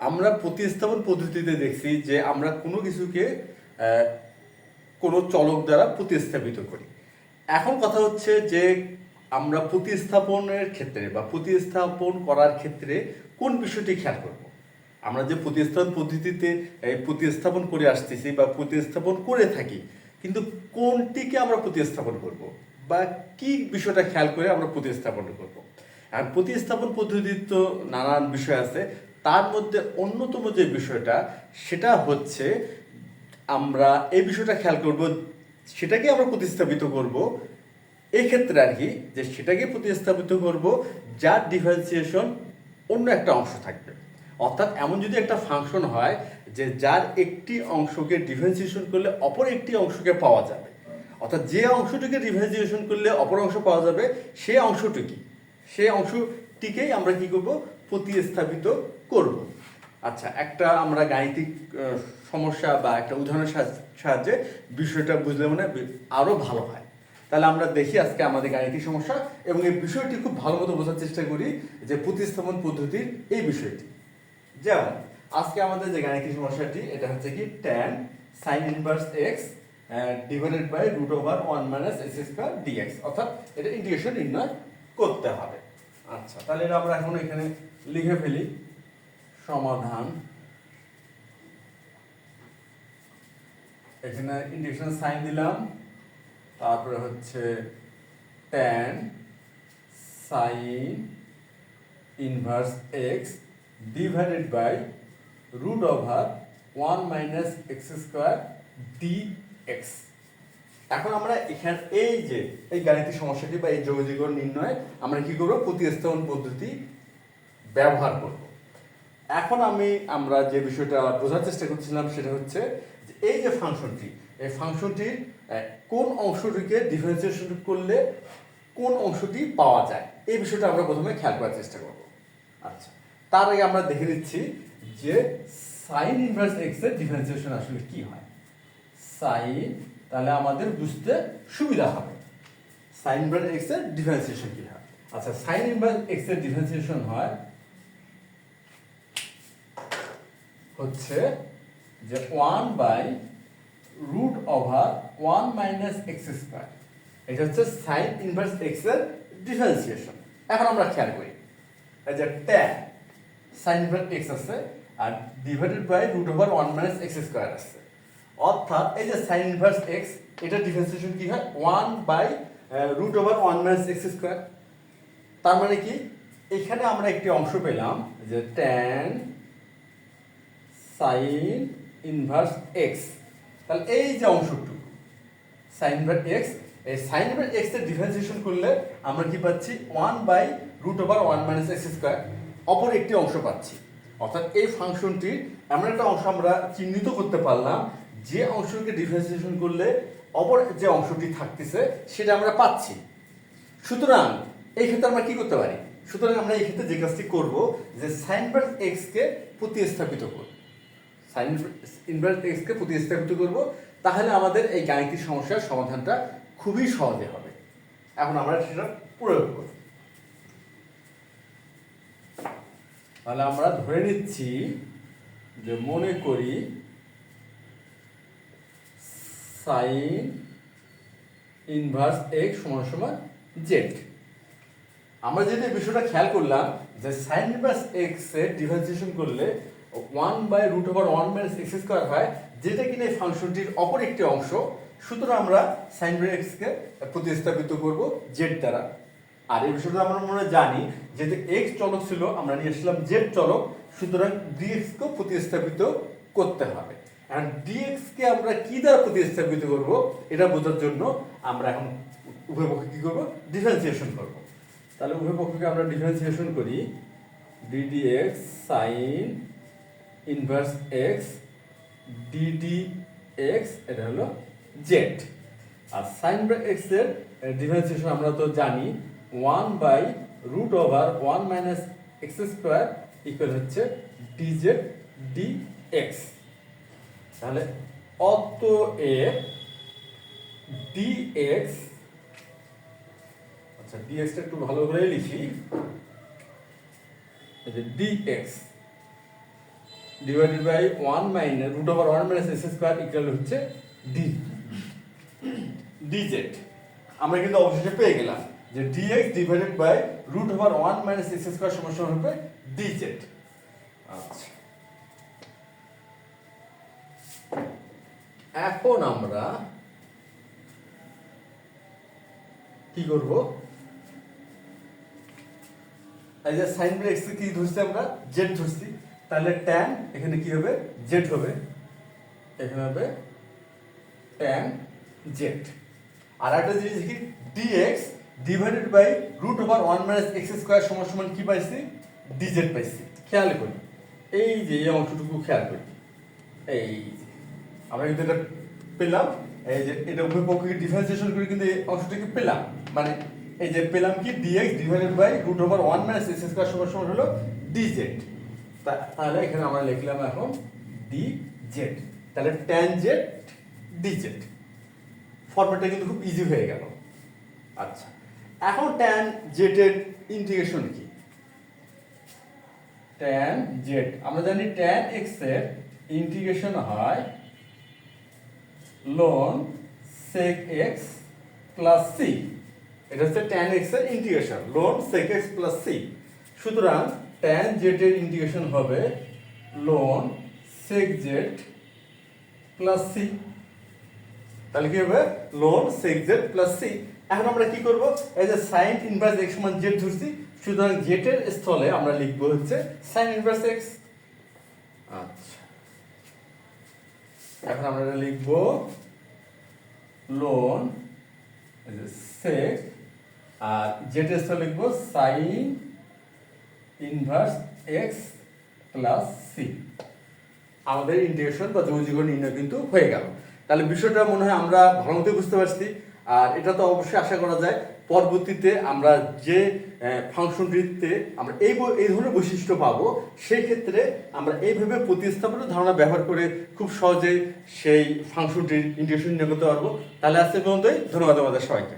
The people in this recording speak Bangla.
আমরা প্রতিস্থাপন পদ্ধতিতে দেখছি যে আমরা কোনো কিছুকে কোনো চলক দ্বারা প্রতিস্থাপিত করি। এখন কথা হচ্ছে যে আমরা প্রতিস্থাপনের ক্ষেত্রে বা প্রতিস্থাপন করার ক্ষেত্রে কোন বিষয়টি খেয়াল করব। আমরা যে প্রতিস্থাপন পদ্ধতিতে প্রতিস্থাপন করে আসতেছি বা প্রতিস্থাপন করে থাকি, কিন্তু কোনটিকে আমরা প্রতিস্থাপন করব বা কি বিষয়টা খেয়াল করে আমরা প্রতিস্থাপন করব। আর প্রতিস্থাপন পদ্ধতির তো নানান বিষয় আছে, তার মধ্যে অন্যতম যে বিষয়টা সেটা হচ্ছে আমরা এই বিষয়টা খেয়াল করব, সেটাকে আমরা প্রতিস্থাপিত করব এক্ষেত্রে আর কি, যে সেটাকে প্রতিস্থাপিত করব যার ডিফারেন্সিয়েশন অন্য একটা অংশ থাকবে। অর্থাৎ এমন যদি একটা ফাংশন হয় যে যার একটি অংশকে ডিফারেন্সিয়েশন করলে অপর একটি অংশকে পাওয়া যাবে, অর্থাৎ যে অংশটিকে ডিফারেন্সিয়েশন করলে অপর অংশ পাওয়া যাবে সেই অংশটি সেই অংশটিকেই আমরা কি করব, প্রতিস্থাপিত করব। আচ্ছা, একটা আমরা গাণিতিক সমস্যা বা একটা উদাহরণের সাহায্যে বিষয়টা বুঝলে মনে আরো ভালো হয়। তাহলে আমরা দেখি আজকে আমাদের গাণিতিক সমস্যা এবং এই বিষয়টি খুব ভালো মতো বোঝার চেষ্টা করি যে প্রতিস্থাপন পদ্ধতির এই বিষয়টি। যেমন আজকে আমাদের যে গাণিতিক সমস্যাটি, এটা হচ্ছে কি tan sin inverse x divided by root over 1 minus x square dx, অর্থাৎ এটা ইন্টিগ্রেশন নির্ণয় করতে হবে। আচ্ছা, তাহলে এটা আমরা এখন এখানে লিখে ফেলি। সমাধান, এখানে ইন্টিগ্রেশন সাইন দিলাম, তারপরে হচ্ছে tan sin inverse x divided by root over 1 minus X square dx। এখন আমরা এখানে এই গাণিতিক সমস্যাটি বা এই যোগজীকরণ নির্ণয়ে আমরা কি করব, প্রতিস্থাপন পদ্ধতি ব্যবহার করব। এখন আমরা যে বিষয়টা বোঝার চেষ্টা করছিলাম সেটা হচ্ছে যে এই যে ফাংশনটি, এই ফাংশনটির কোন অংশটিকে ডিফারেন্সিয়েশন করলে কোন অংশটি পাওয়া যায়, এই বিষয়টা আমরা প্রথমে খেয়াল করার চেষ্টা করব। আচ্ছা, তার আগে আমরা দেখে নিচ্ছি যে সাইন ইনভার্স এক্স এর ডিফারেন্সিয়েশন আসলে কি হয়। সাইন, তাহলে আমাদের বুঝতে সুবিধা হবে সাইন ইনভার্স এক্স এর ডিফারেন্সিয়েশন কি হয়। আচ্ছা, সাইন ইনভার্স এক্স এর ডিফারেন্সিয়েশন হচ্ছে যে 1 by root over 1 minus x square, এটা হচ্ছে সাইন ইনভার্স এক্স এর ডিফারেন্সিয়েশন। এখন আমরা খেয়াল করি এই যে tan সাইন ইনভার্স এক্স আছে আর divided by root over 1 minus x square আছে, অর্থাৎ এই যে সাইন ইনভার্স এক্স, এটা ডিফারেন্সিয়েশন কি হয়, 1 by root over 1 minus x square. তার মানে কি, এখানে আমরা একটি অংশ পেলাম যে tan সাইন ইনভার্স এক্স, তাহলে এই যে অংশটুকু সাইন ইনভার্স এক্স, এই সাইন ইনভার্স এক্স এর ডিফারেন্সিয়েশন করলে আমরা কি পাচ্ছি, 1 by root over 1 minus x square, অপর একটি অংশ পাচ্ছি। অর্থাৎ এই ফাংশনটির এমন একটা অংশ আমরা চিহ্নিত করতে পারলাম যে অংশকে ডিফারেন্সিয়েশন করলে অপর যে অংশটি থাকতেছে সেটা আমরা পাচ্ছি। সুতরাং এই ক্ষেত্রে আমরা কি করতে পারি, সুতরাং আমরা এই ক্ষেত্রে যে কাজটি করব যে সাইন ইনভার্স এক্স কে প্রতিস্থাপিত করব, সাইন ইনভার্স এক্স কে প্রতিস্থাপিত করব, তাহলে আমাদের এই গাণিতিক সমস্যার সমাধানটা খুবই সহজে হবে। এখন আমরা সেটা প্রয়োগ করব। তাহলে আমরা ধরে নিচ্ছি যে মনে করি সাইন ইনভার্স এক্স সমান সমান জেড। আমরা যদি বিষয়টা খেয়াল করলাম যে সাইন ইনভার্স এক্স এর ডিফারেন্সিয়েশন করলে 1 by root over 1 minus x square হয়, যেটা কিনা এই ফাংশনটির অপর একটি অংশ। সুতরাং আমরা সাইন ইনভার্স এক্স কে প্রতিস্থাপিত করব জেড দ্বারা। আর এই বিষয়টা আমরা মনে জানি যেহেতু এক্স চলক ছিল, আমরা নিয়ে আসলাম জেড চলক, সুতরাং ডিএক্স কে প্রতিস্থাপিত করতে হবে। আর ডিএক্স কে আমরা কি দ্বারা প্রতিস্থাপিত করব এটা বোঝার জন্য আমরা এখন উভয় পক্ষে কি করব, ডিফারেন্সিয়েশন করব। তাহলে উভয় পক্ষকে আমরা ডিফারেন্সিয়েশন করি, ddx sin inverse x ddx, এটা হলো z। আর sin x এর ডিফারেন্সিয়েশন আমরা তো জানি 1 by root over 1 minus x square equal হচ্ছে dz dx। তাহলে অতএব dx, আচ্ছা dx টা একটু ভালো করে লিখি, এই যে dx divided by 1 minus root over 1 minus x square equal হচ্ছে ডি ডিজেড। আমরা কিন্তু অবশেষে পেয়ে গেলাম যে dx divided by root over 1 minus x square সমান সমান হবে ডিজেড। আচ্ছা, এখন আমরা কি করব, এই যে sin বাই x কি ধরছি আমরা, z ধরছি, তাহলে tan এখানে কি হবে, z হবে, এখানে হবে tan z। আর একটা জিনিস কি, dx divided by root over 1 minus x square সমান সমান কি পাইছি, dz পাইছি। খেয়াল করি, এই যে এই অংশটুকু খেয়াল করি, এই যে আমরা কিন্তু এটা পেলাম, এই যে এটা উভয় পক্ষকে ডিফারেন্সিয়েশন করে কিন্তু এই অংশটাকে পেলাম, মানে এই যে পেলাম কি dx divided by root over 1 minus x square সমান সমান হলো dz। তাহলে এখানে আমরা লিখলাম এখন dz, তাহলে tan z dz। ফরম্যাটটা কিন্তু খুব ইজি হয়ে গেল। আচ্ছা, এখন tan z এর ইন্টিগ্রেশন কি, tan z আমরা জানি tan x এর ইন্টিগ্রেশন হয় ln sec x plus c। এটা হচ্ছে tan x এর integration ln sec x plus c। সুতরাং tan z এর ইন্টিগ্রেশন হবে ln sec z plus c। তাহলে কি হবে, ln sec z plus c। এখন আমরা কি করব, এই যে sin ইনভার্স x সমান z ধরছি, সুতরাং z এর স্থলে আমরা লিখব হচ্ছে sin ইনভার্স x। আচ্ছা, এখন আমরা লিখব ln sec, আর z এর স্থলে লিখব sin inverse x plus c। আমাদের ইন্টিগ্রেশন বা যৌগিকরণ নির্ণয় কিন্তু হয়ে গেল। তাহলে বিষয়টা মনে হয় আমরা ভালো মতো বুঝতে পারছি। আর এটা তো অবশ্যই আশা করা যায় পরবর্তীতে আমরা যে ফাংশনটিতে আমরা এই ধরনের বৈশিষ্ট্য পাবো, সেই ক্ষেত্রে আমরা এইভাবে প্রতিস্থাপনের ধারণা ব্যবহার করে খুব সহজেই সেই ফাংশনটির ইন্টিগ্রেশন নির্ণয় করতে পারবো। তাহলে আজকে পর্যন্তই, ধন্যবাদ আমাদের সবাইকে।